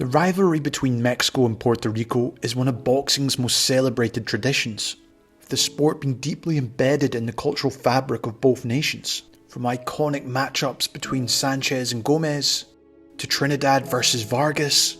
The rivalry between Mexico and Puerto Rico is one of boxing's most celebrated traditions, with the sport being deeply embedded in the cultural fabric of both nations. From iconic matchups between Sanchez and Gomez, to Trinidad versus Vargas,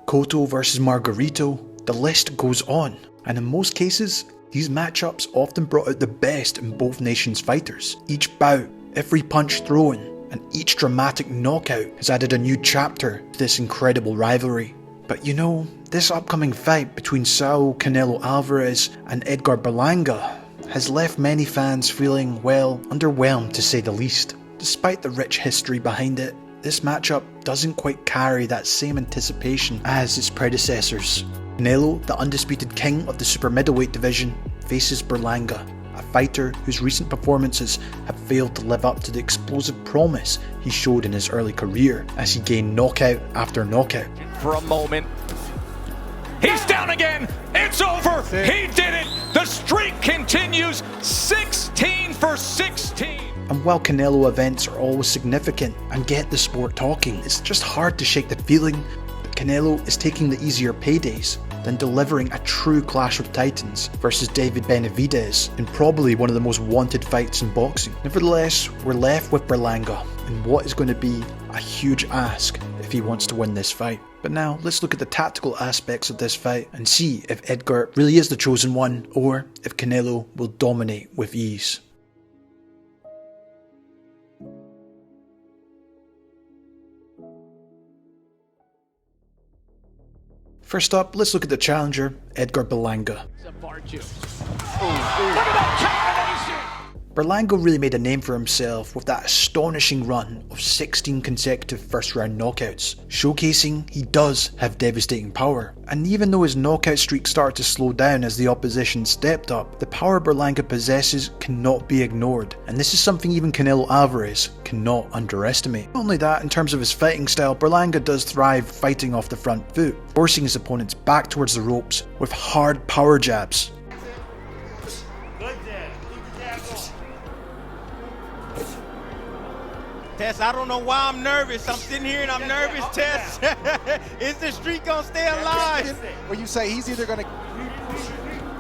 Cotto versus Margarito, the list goes on. And in most cases, these matchups often brought out the best in both nations' fighters. Each bout, every punch thrown, and each dramatic knockout has added a new chapter to this incredible rivalry. But you know, this upcoming fight between Saul Canelo Alvarez and Edgar Berlanga has left many fans feeling, well, underwhelmed to say the least. Despite the rich history behind it, this matchup doesn't quite carry that same anticipation as its predecessors. Canelo, the undisputed king of the super middleweight division, faces Berlanga, a fighter whose recent performances have failed to live up to the explosive promise he showed in his early career, as he gained knockout after knockout. For a moment, he's down again, it's over, he did it, the streak continues, 16 for 16. And while Canelo events are always significant and get the sport talking, it's just hard to shake the feeling that Canelo is taking the easier paydays than delivering a true clash of titans versus David Benavidez in probably one of the most wanted fights in boxing. Nevertheless, we're left with Berlanga in what is going to be a huge ask if he wants to win this fight. But now, let's look at the tactical aspects of this fight and see if Edgar really is the chosen one, or if Canelo will dominate with ease. First up, let's look at the challenger, Edgar Berlanga. Berlanga really made a name for himself with that astonishing run of 16 consecutive first round knockouts, showcasing he does have devastating power. And even though his knockout streak started to slow down as the opposition stepped up, the power Berlanga possesses cannot be ignored, and this is something even Canelo Alvarez cannot underestimate. Not only that, in terms of his fighting style, Berlanga does thrive fighting off the front foot, forcing his opponents back towards the ropes with hard power jabs. Tess, I don't know why I'm nervous. I'm sitting here and I'm nervous, Tess. Is the streak gonna stay alive? Where you say he's either gonna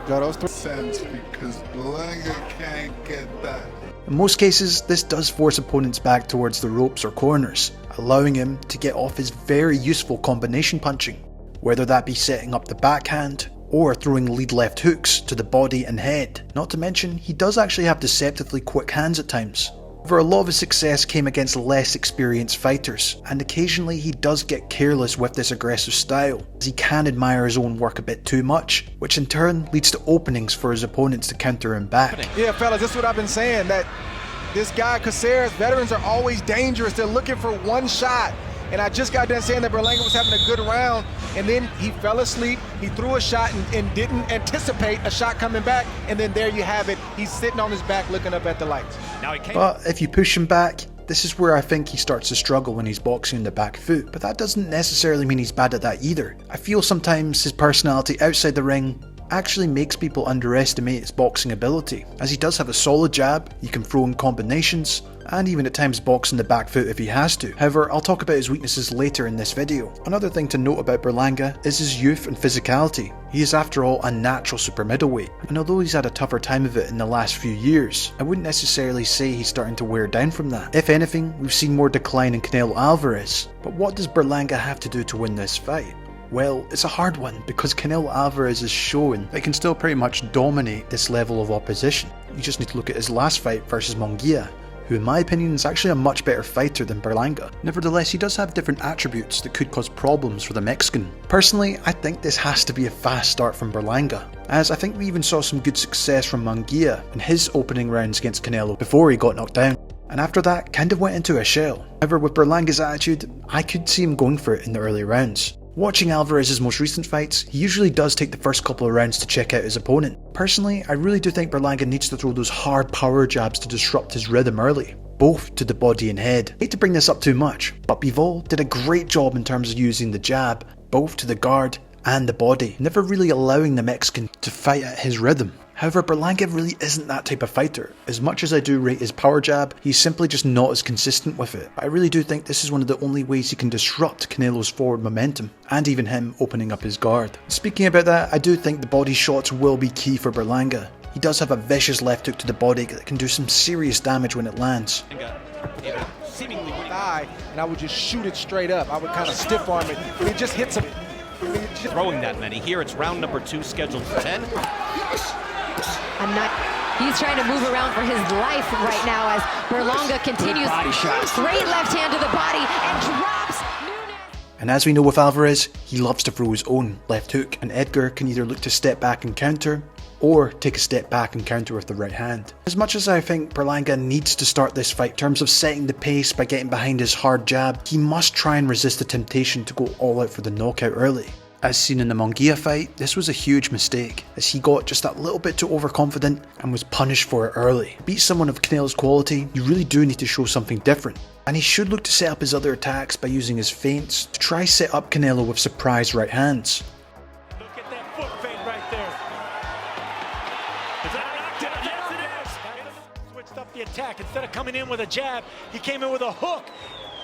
go those three sense because Berlanga can't get that. In most cases, this does force opponents back towards the ropes or corners, allowing him to get off his very useful combination punching, whether that be setting up the backhand or throwing lead left hooks to the body and head. Not to mention, he does actually have deceptively quick hands at times. However, a lot of his success came against less experienced fighters, and occasionally he does get careless with this aggressive style, as he can admire his own work a bit too much, which in turn leads to openings for his opponents to counter him back. Yeah, fellas, this is what I've been saying, that this guy, Caceres, veterans are always dangerous. They're looking for one shot. And I just got done saying that Berlanga was having a good round, and then he fell asleep, he threw a shot and didn't anticipate a shot coming back, and then there you have it. He's sitting on his back looking up at the lights. But if you push him back, this is where I think he starts to struggle when he's boxing in the back foot. But that doesn't necessarily mean he's bad at that either. I feel sometimes his personality outside the ring actually makes people underestimate his boxing ability, as he does have a solid jab, he can throw in combinations, and even at times box in the back foot if he has to. However, I'll talk about his weaknesses later in this video. Another thing to note about Berlanga is his youth and physicality. He is after all a natural super middleweight, and although he's had a tougher time of it in the last few years, I wouldn't necessarily say he's starting to wear down from that. If anything, we've seen more decline in Canelo Alvarez. But what does Berlanga have to do to win this fight? Well, it's a hard one because Canelo Alvarez has shown that he can still pretty much dominate this level of opposition. You just need to look at his last fight versus Munguia, who in my opinion is actually a much better fighter than Berlanga. Nevertheless, he does have different attributes that could cause problems for the Mexican. Personally, I think this has to be a fast start from Berlanga, as I think we even saw some good success from Munguia in his opening rounds against Canelo before he got knocked down, and after that kind of went into a shell. However, with Berlanga's attitude, I could see him going for it in the early rounds. Watching Alvarez's most recent fights, he usually does take the first couple of rounds to check out his opponent. Personally, I really do think Berlanga needs to throw those hard power jabs to disrupt his rhythm early, both to the body and head. I hate to bring this up too much, but Bivol did a great job in terms of using the jab, both to the guard and the body, never really allowing the Mexican to fight at his rhythm. However, Berlanga really isn't that type of fighter. As much as I do rate his power jab, he's simply just not as consistent with it. I really do think this is one of the only ways he can disrupt Canelo's forward momentum, and even him opening up his guard. Speaking about that, I do think the body shots will be key for Berlanga. He does have a vicious left hook to the body that can do some serious damage when it lands. Seemingly thigh, and I would just shoot it straight up. I would kind of stiff arm it, and it just hits him. Throwing that many. Here it's round number 2 scheduled for 10. He's trying to move around for his life right now as Berlanga continues. Great left hand to the body and drops Nunes. And as we know with Alvarez, he loves to throw his own left hook, and Edgar can either look to step back and counter, or take a step back and counter with the right hand. As much as I think Berlanga needs to start this fight in terms of setting the pace by getting behind his hard jab, he must try and resist the temptation to go all out for the knockout early. As seen in the Munguia fight, this was a huge mistake, as he got just that little bit too overconfident and was punished for it early. To beat someone of Canelo's quality, you really do need to show something different, and he should look to set up his other attacks by using his feints to try set up Canelo with surprise right hands. Look at that foot feint right there. Is that knocked out? Yes, it is. Switched up the attack. Instead of coming in with a jab, he came in with a hook,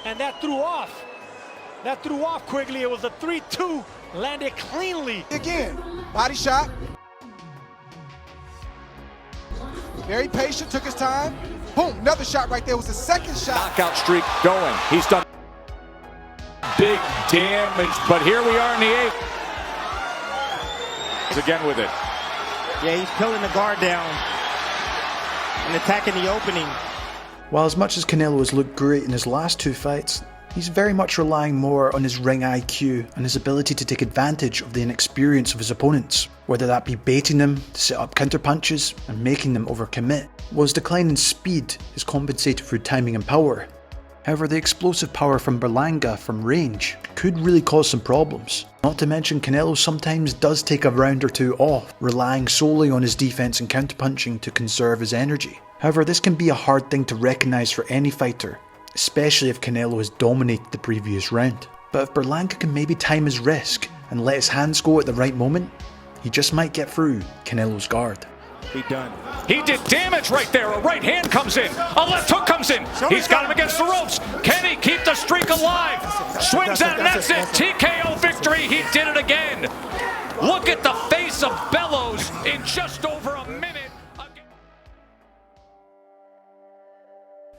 and that threw off. That threw off Quigley. It was a 3-2. Landed cleanly. Again, body shot. Very patient, took his time. Boom, another shot right there was the second shot. Knockout streak going. He's done big damage, but here we are in the 8th. Again with it. Yeah, he's pulling the guard down and attacking the opening. While as much as Canelo has looked great in his last 2 fights, he's very much relying more on his ring IQ and his ability to take advantage of the inexperience of his opponents, whether that be baiting them to set up counter punches and making them overcommit, while his decline in speed is compensated through timing and power. However, the explosive power from Berlanga from range could really cause some problems. Not to mention Canelo sometimes does take a round or 2 off, relying solely on his defense and counterpunching to conserve his energy. However, this can be a hard thing to recognize for any fighter, especially if Canelo has dominated the previous round. But if Berlanga can maybe time his risk and let his hands go at the right moment, he just might get through Canelo's guard. He did damage right there. A right hand comes in. A left hook comes in. He's got him against the ropes. Can he keep the streak alive? Swings out and that's it. TKO victory. He did it again. Look at the face of Bellows in just over a minute.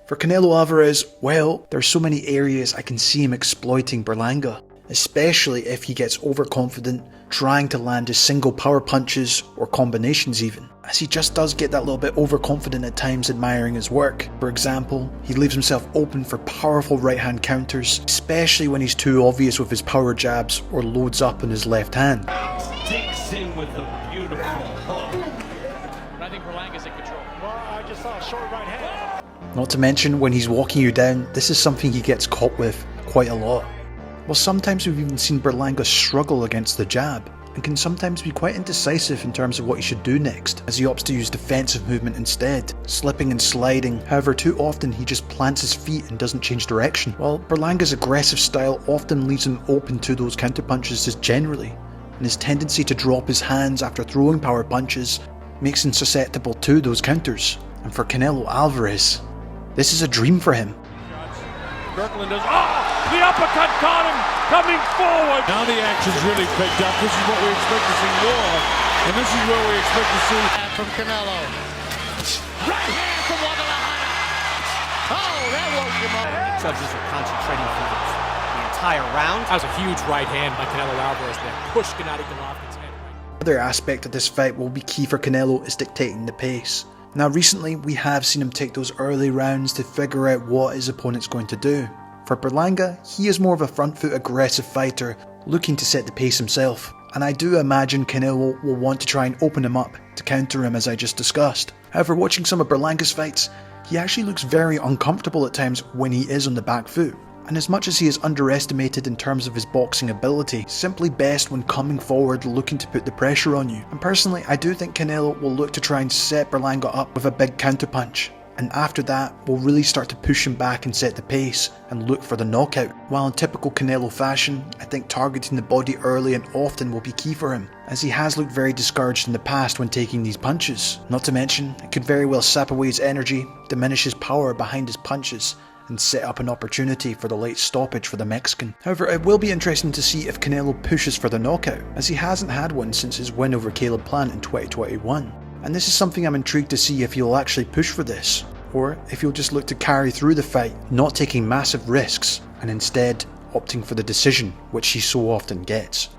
For Canelo Alvarez, well, there's so many areas I can see him exploiting Berlanga, especially if he gets overconfident, trying to land his single power punches or combinations even, as he just does get that little bit overconfident at times admiring his work. For example, he leaves himself open for powerful right hand counters, especially when he's too obvious with his power jabs or loads up on his left hand. Digs in with a beautiful hook. I think Berlanga's in control. Well, I just saw a short right hand. Not to mention, when he's walking you down, this is something he gets caught with quite a lot. Well, sometimes we've even seen Berlanga struggle against the jab, and can sometimes be quite indecisive in terms of what he should do next, as he opts to use defensive movement instead, slipping and sliding. However, too often he just plants his feet and doesn't change direction, while Berlanga's aggressive style often leaves him open to those counterpunches just generally, and his tendency to drop his hands after throwing power punches makes him susceptible to those counters. And for Canelo Alvarez, this is a dream for him. Kirkland does. Oh! The uppercut caught him coming forward. Now the action's really picked up. This is what we expect to see more of. And this is where we expect to see from Canelo. Right hand from Guadalajara. Oh, that woke him up. Judges are concentrating for the entire round. That was a huge right hand by Canelo Alvarez there. Pushed Gennady Golovkin's head. Another aspect of this fight will be key for Canelo is dictating the pace. Now recently we have seen him take those early rounds to figure out what his opponent's going to do. For Berlanga, he is more of a front foot aggressive fighter looking to set the pace himself, and I do imagine Canelo will want to try and open him up to counter him as I just discussed. However, watching some of Berlanga's fights, he actually looks very uncomfortable at times when he is on the back foot. And as much as he is underestimated in terms of his boxing ability, simply best when coming forward looking to put the pressure on you. And personally, I do think Canelo will look to try and set Berlanga up with a big counterpunch, and after that we'll really start to push him back and set the pace and look for the knockout. While in typical Canelo fashion, I think targeting the body early and often will be key for him, as he has looked very discouraged in the past when taking these punches. Not to mention, it could very well sap away his energy, diminish his power behind his punches, and set up an opportunity for the late stoppage for the Mexican. However, it will be interesting to see if Canelo pushes for the knockout, as he hasn't had one since his win over Caleb Plant in 2021. And this is something I'm intrigued to see if he'll actually push for this, or if he'll just look to carry through the fight, not taking massive risks, and instead opting for the decision, which he so often gets.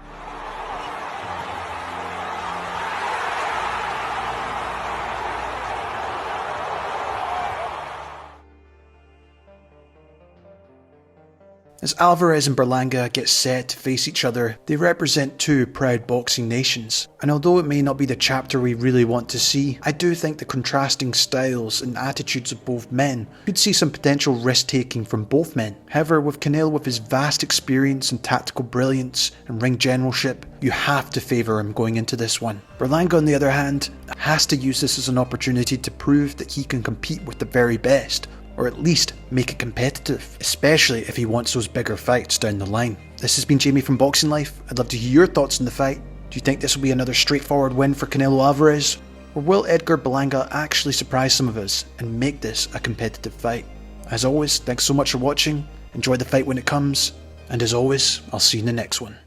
As Alvarez and Berlanga get set to face each other, they represent two proud boxing nations, and although it may not be the chapter we really want to see, I do think the contrasting styles and attitudes of both men could see some potential risk-taking from both men. However, with Canelo with his vast experience and tactical brilliance and ring generalship, you have to favour him going into this one. Berlanga, on the other hand, has to use this as an opportunity to prove that he can compete with the very best, or at least make it competitive, especially if he wants those bigger fights down the line. This has been Jamie from Boxing Life. I'd love to hear your thoughts on the fight. Do you think this will be another straightforward win for Canelo Alvarez? Or will Edgar Berlanga actually surprise some of us and make this a competitive fight? As always, thanks so much for watching. Enjoy the fight when it comes, and as always, I'll see you in the next one.